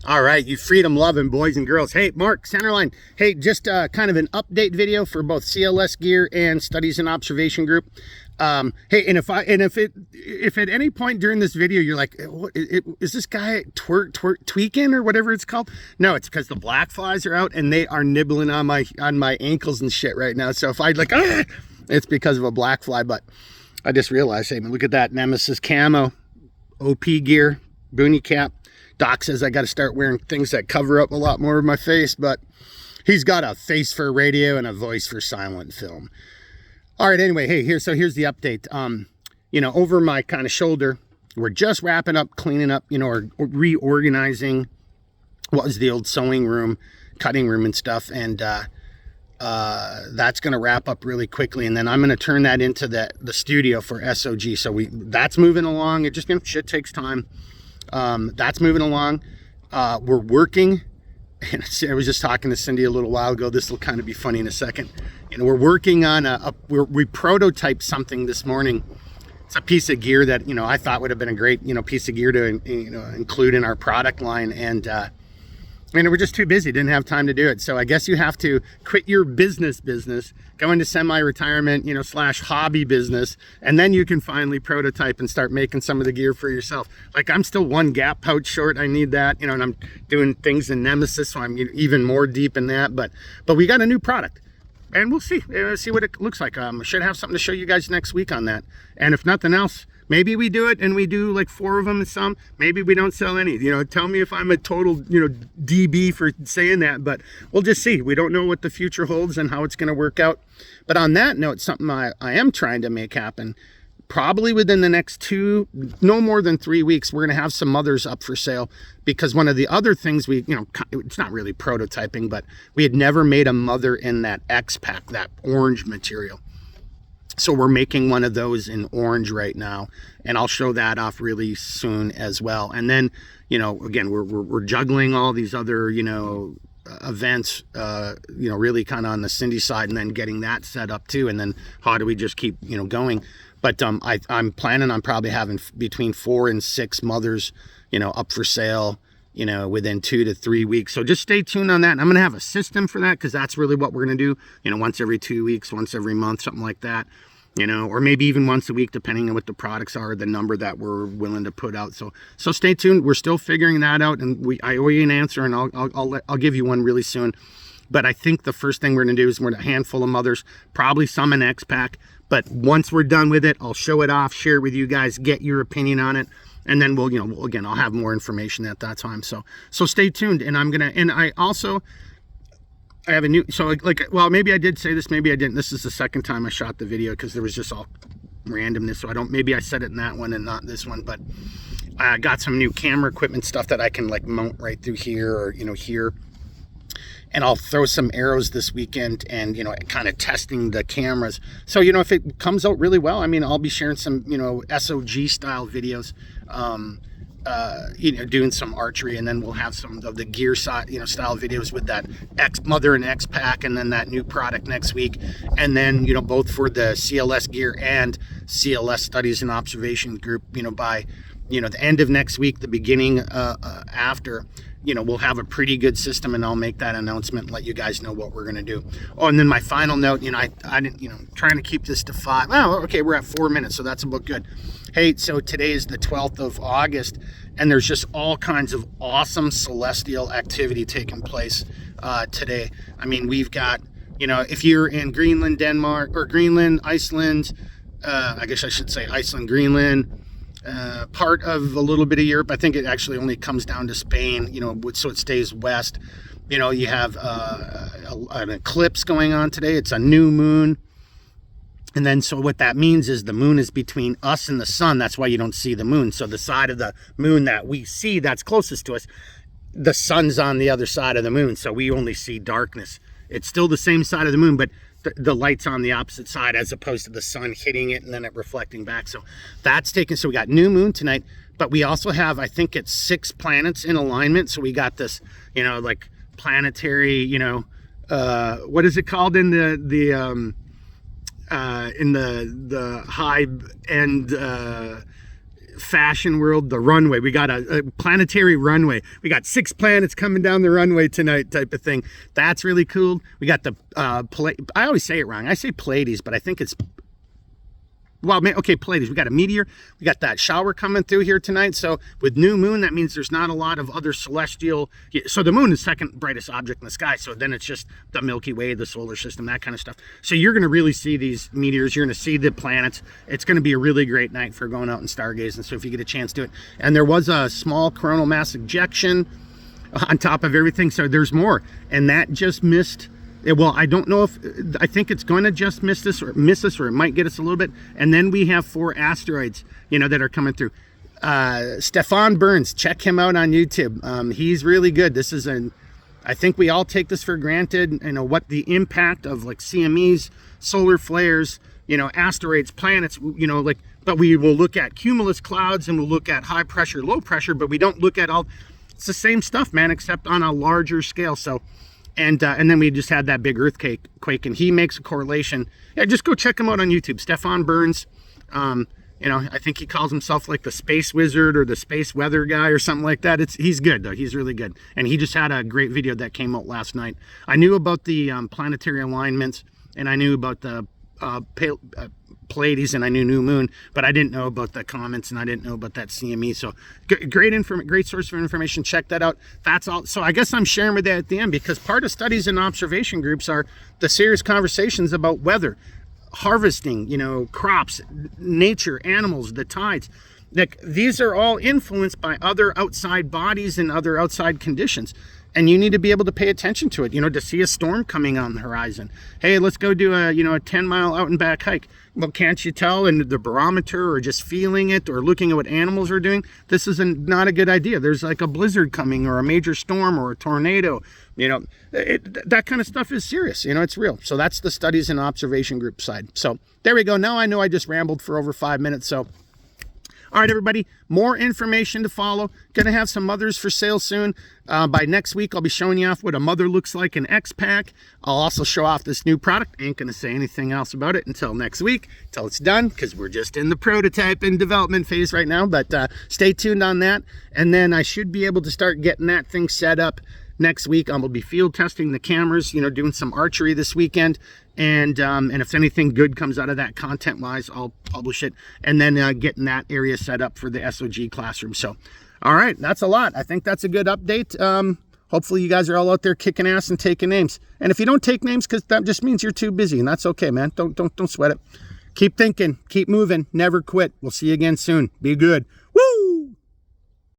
All right, you freedom-loving boys and girls. Hey, Mark, Centerline. Hey, just kind of an update video for both CLS Gear and Studies and Observation Group. Hey, and if at any point during this video you're like, is this guy tweaking or whatever it's called? No, it's because the black flies are out and they are nibbling on my ankles and shit right now. So if I'd like, it's because of a black fly. But I just realized, hey, man, look at that Nemesis camo, OP gear, boonie cap. Doc says I got to start wearing things that cover up a lot more of my face, but he's got a face for radio and a voice for silent film. All right, anyway, hey, here's the update. Over my kind of shoulder, we're just wrapping up, cleaning up, or reorganizing what was the old sewing room, cutting room and stuff, and that's going to wrap up really quickly, and then I'm going to turn that into the studio for SOG. So that's moving along. It just shit takes time. That's moving along. We're working, and I was just talking to Cindy a little while ago. This will kind of be funny in a second. We're working on we prototyped something this morning. It's a piece of gear that I thought would have been a great piece of gear to include in our product line, and we're just too busy, didn't have time to do it. So I guess you have to quit your business, go into semi-retirement, / hobby business, and then you can finally prototype and start making some of the gear for yourself. Like, I'm still one gap pouch short. I need that, and I'm doing things in Nemesis, so I'm even more deep in that. But we got a new product, and we'll see what it looks like. I should have something to show you guys next week on that. And if nothing else, maybe we do it and we do like 4 of them and some. Maybe we don't sell any. Tell me if I'm a total, DB for saying that, but we'll just see. We don't know what the future holds and how it's going to work out. But on that note, something I am trying to make happen, probably within the next no more than 3 weeks, we're going to have some mothers up for sale, because one of the other things it's not really prototyping, but we had never made a mother in that X-Pack, that orange material. So we're making one of those in orange right now, and I'll show that off really soon as well. And then, again, we're juggling all these other, events, really kind of on the Cindy side, and then getting that set up too. And then how do we just keep, going? But I'm planning on probably having between 4 and 6 mothers, up for sale, within 2 to 3 weeks. So just stay tuned on that. And I'm going to have a system for that, because that's really what we're going to do, once every 2 weeks, once every month, something like that, or maybe even once a week, depending on what the products are, the number that we're willing to put out. So stay tuned. We're still figuring that out, and I owe you an answer, and I'll give you one really soon. But I think the first thing we're going to do is we're a handful of mothers, probably some in X-Pack. But once we're done with it, I'll show it off, share it with you guys, get your opinion on it. And then again, I'll have more information at that time. So stay tuned. And I have a new, well, maybe I did say this, maybe I didn't. This is the second time I shot the video, because there was just all randomness. So maybe I said it in that one and not this one, but I got some new camera equipment stuff that I can mount right through here, or, here. And I'll throw some arrows this weekend and, kind of testing the cameras. So, if it comes out really well, I'll be sharing some, SOG style videos, doing some archery, and then we'll have some of the gear side, style videos with that mother and X-Pack, and then that new product next week. And then, both for the CLS Gear and CLS Studies and Observation Group, by, the end of next week, the beginning after, we'll have a pretty good system, and I'll make that announcement and let you guys know what we're going to do. Oh, and then my final note, I didn't, trying to keep this to 5. Oh, okay, we're at 4 minutes, so that's about good. Hey, so today is the 12th of August, and there's just all kinds of awesome celestial activity taking place today. We've got, if you're in Greenland, Denmark, or Greenland, Iceland, I guess I should say Iceland, Greenland, part of a little bit of Europe. I think it actually only comes down to Spain, so it stays west. You have an eclipse going on today. It's a new moon. And then, so what that means is the moon is between us and the sun. That's why you don't see the moon. So the side of the moon that we see that's closest to us, the sun's on the other side of the moon. So we only see darkness. It's still the same side of the moon, but the light's on the opposite side, as opposed to the sun hitting it and then it reflecting back. So that's taken. So we got new moon tonight, but we also have, I think it's 6 planets in alignment. So we got this, planetary, what is it called in the high end fashion world, the runway. We got a planetary runway. We got 6 planets coming down the runway tonight type of thing. That's really cool. We got the, I always say it wrong. I say Pleiades, but I think it's, well, okay, Pleiades. We got a meteor. We got that shower coming through here tonight. So with new moon, that means there's not a lot of other celestial. So the moon is the second brightest object in the sky. So then it's just the Milky Way, the solar system, that kind of stuff. So you're going to really see these meteors. You're going to see the planets. It's going to be a really great night for going out and stargazing. So if you get a chance to do it. And there was a small coronal mass ejection on top of everything. So there's more. And that just missed. Well, I don't know if, I think it's going to just miss us, or it might get us a little bit. And then we have 4 asteroids, you know, that are coming through. Stefan Burns, check him out on YouTube. He's really good. This is I think we all take this for granted, you know, what the impact of like CMEs, solar flares, you know, asteroids, planets, you know, like, but we will look at cumulus clouds and we'll look at high pressure, low pressure, but we don't look at all, it's the same stuff, man, except on a larger scale. So, and then we just had that big earthquake, and he makes a correlation. Yeah, just go check him out on YouTube. Stefan Burns. You know, I think he calls himself like the space wizard or the space weather guy or something like that. He's good though. He's really good. And he just had a great video that came out last night. I knew about the planetary alignments, and I knew about the Pleiades, and I knew new moon, but I didn't know about the comments, and I didn't know about that CME. So great source of information. Check that out. That's all. So I guess I'm sharing with that at the end, because part of studies and observation groups are the serious conversations about weather, harvesting, you know, crops, nature, animals, the tides. Like, these are all influenced by other outside bodies and other outside conditions. And you need to be able to pay attention to it, you know, to see a storm coming on the horizon. Hey, let's go do a 10-mile out and back hike. Well, can't you tell in the barometer, or just feeling it, or looking at what animals are doing? This is not a good idea. There's like a blizzard coming, or a major storm, or a tornado. You know, that kind of stuff is serious. You know, it's real. So that's the studies and observation group side. So there we go. Now I know I just rambled for over 5 minutes. So all right, everybody, more information to follow. Gonna have some mothers for sale soon. By next week, I'll be showing you off what a mother looks like in X-Pack. I'll also show off this new product. Ain't gonna say anything else about it until next week, until it's done, because we're just in the prototype and development phase right now. But stay tuned on that. And then I should be able to start getting that thing set up next week. I will be field testing the cameras, you know, doing some archery this weekend. And if anything good comes out of that content-wise, I'll publish it. And then getting that area set up for the SOG classroom. So, all right, that's a lot. I think that's a good update. Hopefully you guys are all out there kicking ass and taking names. And if you don't take names, because that just means you're too busy, and that's okay, man. Don't sweat it. Keep thinking, keep moving, never quit. We'll see you again soon. Be good. Woo!